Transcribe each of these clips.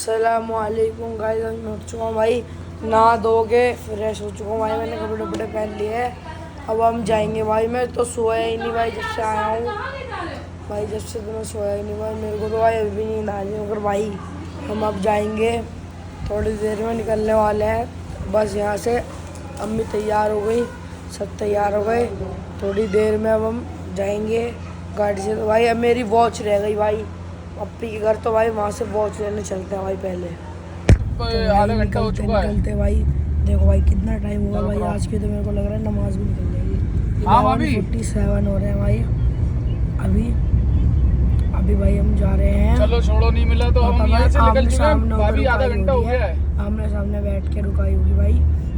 अस्सलामुअलैकुम गाइस, मैं उठ चुका हूँ भाई, नहा धो के फ्रेश हो चुका हूँ भाई। मैंने कपड़े वपड़े पहन लिए हैं। अब हम जाएंगे भाई। मैं तो सोया ही नहीं भाई जब से आया हूँ भाई। जब से तो मैं सोया ही नहीं भाई। मेरे को तो भाई अभी भी नींद आ रही है। मगर भाई हम अब जाएंगे, थोड़ी देर में निकलने वाले हैं बस यहाँ से। अम्मी तैयार हो गई, सब तैयार हो गए। थोड़ी देर में अब हम जाएंगे गाड़ी से। तो भाई अब मेरी वॉच रह गई भाई अप्पी के घर, तो भाई वहाँ से वॉच लेने चलते हैं भाई पहले। तो आधा घंटा हो चुका है। निकलते भाई। देखो भाई कितना टाइम हुआ भाई आज के, तो मेरे को लग रहा है नमाज भी निकल जाएगी। 11:47 हो रहे हैं भाई अभी। अभी भाई हम जा रहे हैं। चलो छोड़ो, नहीं मिला तो हम यहाँ से निकल चुके हैं। भाभी आधा घंटा हो गया है। आमने सामने बैठ के रुकाई होगी भाई।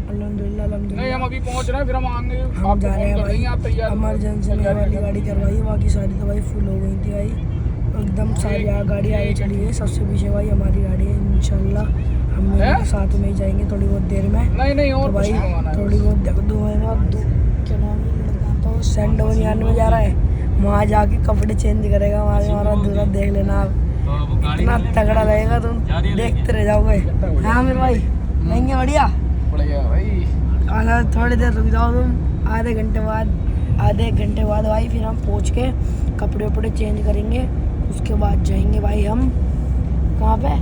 अल्हम्दुलिल्लाह नहीं, हम अभी पहुँच रहे हैं, फिर हम आएंगे। हम जा रहे हैं भाई। इमरजेंसी में वाली गाड़ी करवाई, बाकी सारी तो भाई फुल हो गई थी भाई एकदम। सारी गाड़ी आगे चली गई। सबसे पीछे भाई हमारी गाड़ी है। इंशाल्लाह हम लोग साथ में ही जाएंगे थोड़ी बहुत देर में। नहीं और तो भाई थोड़ी बहुत क्या नाम है तो सेंट बनियान में जा रहा है। वहाँ जाके कपड़े चेंज करेगा हमारा दूल्हा। देख लेना आप, इतना तगड़ा लगेगा, तुम देखते रह जाओगे। हाँ मेरे भाई रहेंगे बढ़िया भाई। आधा थोड़ी देर रुक जाओ तुम। आधे घंटे बाद भाई फिर हम पहुँच के कपड़े वपड़े चेंज करेंगे। उसके बाद जाएंगे भाई हम कहाँ पे,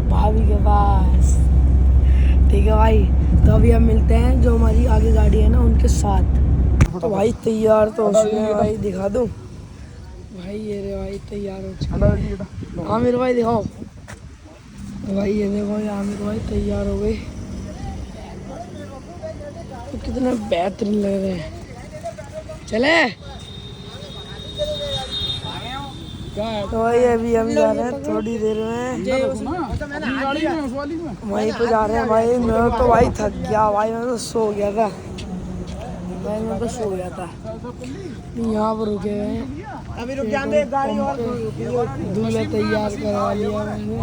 भाभी के पास। ठीक है भाई। तो अभी हम मिलते हैं जो हमारी आगे गाड़ी है ना उनके साथ। तो भाई तैयार तो हो चुके हैं भाई, दिखा दूँ भाई। ये रे भाई तैयार हो चुके हैं। आमिर भाई दिखाओ भाई। ये देखो ये आमिर भाई तैयार हो गए। तो कितना बेहतरीन लग रहे हैं। चले तो भाई अभी हम जा रहे हैं थोड़ी देर में वहीं पे जा रहे हैं भाई। मैं तो भाई थक गया भाई, मैं तो सो गया था भाई। मैं तो सो गया था। यहाँ पर रुके हुए हैं। अभी रुक जाएंगे गाड़ी और। दूल्हा तैयार करवा लिया मैंने।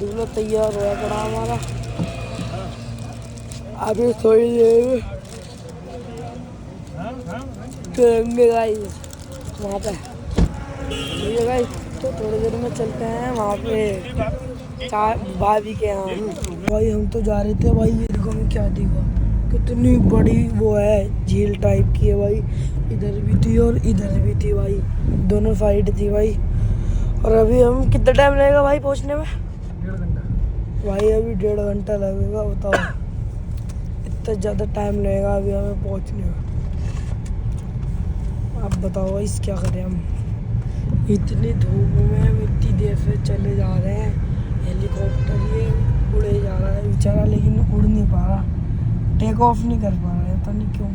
दूल्हा तैयार हुआ पड़ा हमारा। अभी थोड़ी देर में करेंगे गाइस वहाँ पे। ठीक है भाई। तो थोड़ी देर में चलते हैं वहाँ पे भाभी के यहाँ। भाई हम तो जा रहे थे भाई। ये देखो मैं क्या देखा, कितनी बड़ी वो है, झील टाइप की है भाई। इधर भी थी और इधर भी थी भाई, दोनों साइड थी भाई। और अभी हम कितना टाइम लगेगा भाई पहुँचने में? 1.5 घंटा भाई अभी 1.5 घंटा लगेगा। बताओ इतना ज़्यादा टाइम लगेगा अभी हमें पहुँचने में। अब बताओ भाई क्या करें हम। इतनी धूप में हम इतनी देर से चले जा रहे हैं। हेलीकॉप्टर ये उड़े जा रहा है बेचारा, लेकिन उड़ नहीं पा रहा, टेक ऑफ नहीं कर पा रहा है। पता नहीं क्यों,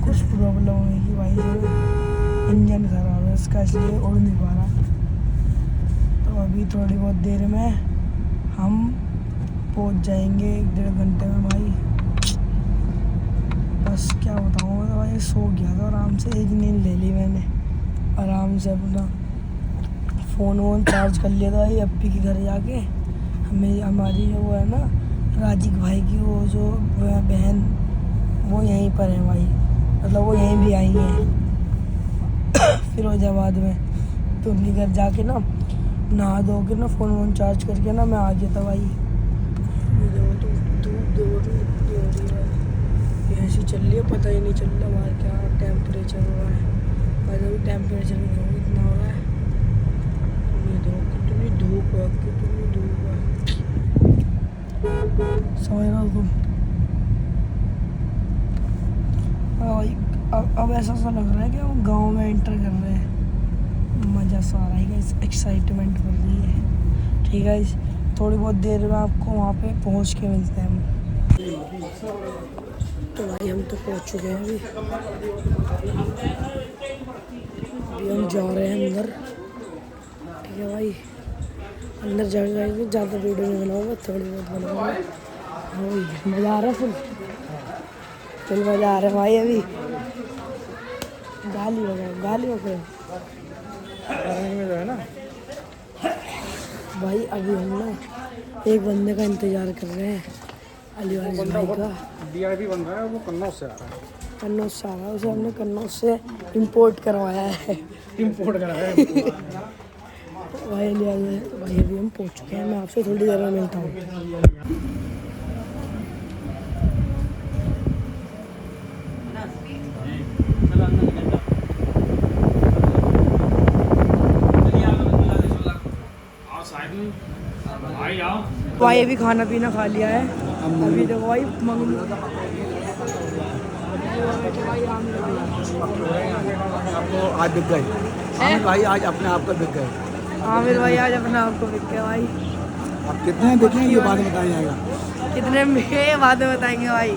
कुछ प्रॉब्लम होगी भाई। इंजन खराब है इसका, इसलिए उड़ नहीं पा रहा। तो अभी थोड़ी बहुत देर में हम पहुंच जाएंगे, 1.5 घंटे में भाई। बस क्या बताऊँ, मैं तो भाई सो गया था आराम से। एक नींद ले ली मैंने आराम से। अपना फ़ोन वोन चार्ज कर लिया था भाई अप्पी के घर जाके। हमारी जो वो है ना राजिक भाई की वो जो बहन, वो यहीं पर है भाई। मतलब वो यहीं भी आई हैं फिरोजाबाद में। तो उनके घर जाके ना नहा धो के ना फ़ोन वोन चार्ज करके ना मैं आ गया था भाई। ऐसी चल रही है, पता ही नहीं चल रहा हमारा क्या टेम्परेचर हो रहा है। अभी टेम्परेचर भी इतना हो रहा है। ये देखो कितनी धूप है, कितनी धूप है। समझ रहा हो तुम? भाई अब ऐसा सा लग रहा है कि हम गांव में एंटर कर रहे हैं। मज़ा सा आ रहा है, एक्साइटमेंट बढ़ रही है। ठीक है, थोड़ी बहुत देर में आपको वहाँ पे पहुँच के मिलते हैं हम। तो भाई हम तो पहुँच चुके हैं अभी हम जा रहे हैं अंदर। ठीक है भाई, अंदर जाएंगे। ज़्यादा वीडियो नहीं बनाऊंगा, थोड़ी बहुत बनाऊंगा। हाँ मज़ा आ रहा है फुल मज़ा आ रहा है भाई। अभी गाली वगैरह जो है ना भाई। अभी हम ना एक बंदे का इंतज़ार कर रहे हैं, अली वाले भाई का। VIP बन रहा है, वो कन्नौज से आ रहा है। कन्नौज से आ रहा है, उसे हमने कन्नौज से इम्पोर्ट करवाया है। इम्पोर्ट कराया है। भाई ले आए हैं। तो भाई अभी हम पहुंच चुके हैं, मैं आपसे थोड़ी देर में मिलता हूँ। भाई अभी खाना पीना खा लिया है, अभी देखो भाई आपको आज बिक गए भाई, आज अपने आप को बिक गए। आमिर भाई आज अपना आपको बिक गया भाई। आप कितने बिके ये बाद में बताया जाएगा। कितने में बाद में बताएंगे भाई।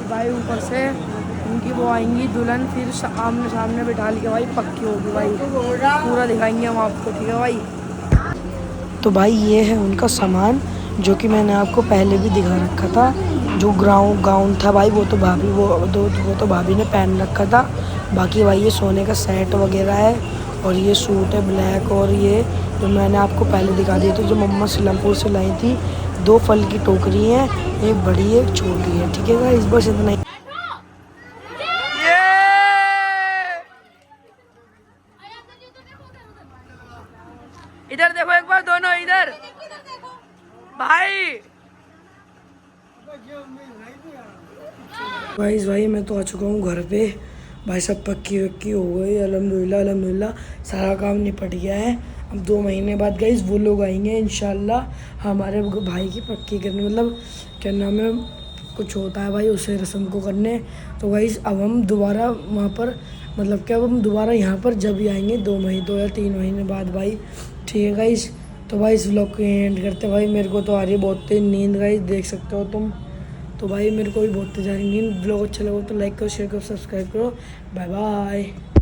भाई ऊपर से उनकी वो आएंगी दुल्हन, फिर आमने सामने बिठा के भाई पक्की होगी भाई, पूरा दिखाएंगे हम आपको, ठीक है भाई। तो भाई ये है उनका सामान जो कि मैंने आपको पहले भी दिखा रखा था। जो गाउन था भाई वो तो भाभी ने पहन रखा था। बाकी भाई ये सोने का सेट वगैरह है, और ये सूट है ब्लैक, और ये जो मैंने आपको पहले दिखा दिया था जो मम्मा सिलमपुर से लाई थी। 2 फल की टोकरी हैं, एक बड़ी है एक छोटी है, ठीक है गाइस, बस इतना ही। इधर देखो एक बार, दोनों इधर भाई। भाई मैं तो आ चुका हूँ घर पे भाई, सब पक्की वक्की हो गई अल्हम्दुलिल्लाह, सारा काम निपट गया है। अब 2 महीने बाद गाइस वो लोग आएंगे इंशाल्लाह हमारे भाई की पक्की करने, मतलब क्या नाम है, कुछ होता है भाई उसे रस्म को करने। तो गाइस अब हम दोबारा वहाँ पर, मतलब क्या, अब हम दोबारा यहाँ पर जब भी आएंगे 2 या 3 महीने बाद भाई, ठीक है गाइस। तो भाई इस व्लॉग को एंड करते भाई, मेरे को तो आ रही है बहुत तेज नींद गाइस, देख सकते हो तुम। तो भाई मेरे को भी बहुत तेज आ रही नींद। व्लॉग अच्छा लगा तो लाइक करो, शेयर करो, सब्सक्राइब करो। Bye bye.